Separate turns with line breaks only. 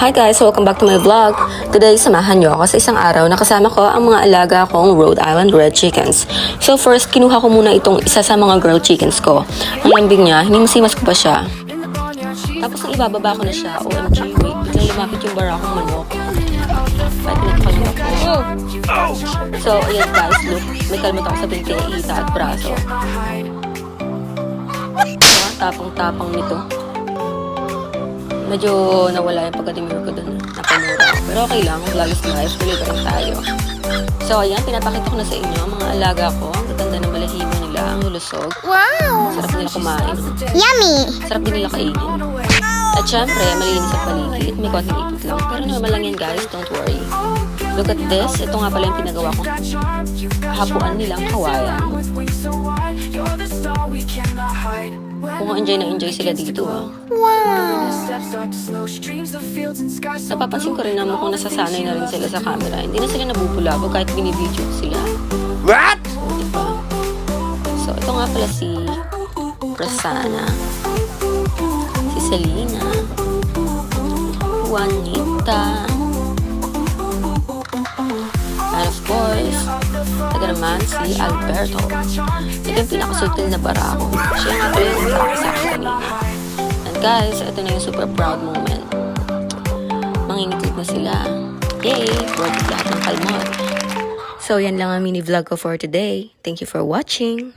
Hi guys! Welcome back to my vlog. Today, samahan nyo ako sa isang araw na kasama ko ang mga alaga kong Rhode Island Red Chickens. So first, kinuha ko muna itong isa sa mga girl chickens ko. Ang lambing niya, hinimasimas ko pa siya. Tapos nang ibababa ko na siya, OMG, wait, biglang lumapit yung barakong manok. 5 minutes pa lang ako. So, ayan guys, look, may kalmat ako sa binti, ita at braso. Tapang-tapang nito. Medyo nawala yung pagka-demure ko dun. Napamura ako. Pero okay lang, vlogis life, tuloy pa rin tayo. So, ayan, pinapakita ko na sa inyo ang mga alaga ko. Ang gaganda ng balahibo nila, ang lulusog.
Wow!
Sarap nila kumain.
Yummy!
Sarap din nila kainin. At syempre, malinis ang paligid. May konting ipit lang. Pero normal lang yan guys, don't worry. Look at this. Ito nga pala yung pinagawa ko. Hapuan nilang kawayan. Kung enjoy sila dito
Wow!
Napapansin ko rin naman kung nasasanay na rin sila sa camera. Hindi na sila nabubulabo kahit binibidyo sila.
What?
So, diba? So, ito nga pala si Prasanna, si Selena, Juanita, and of course, taga naman si Alberto. Ito yung pinakasultil na barako. Siya nga pala yung nakakasakit kanina. And guys, ito na yung super proud moment. Mangingitlog na sila. Yay! Worth it lahat ng kalmot. So, yan lang ang mini vlog ko for today. Thank you for watching.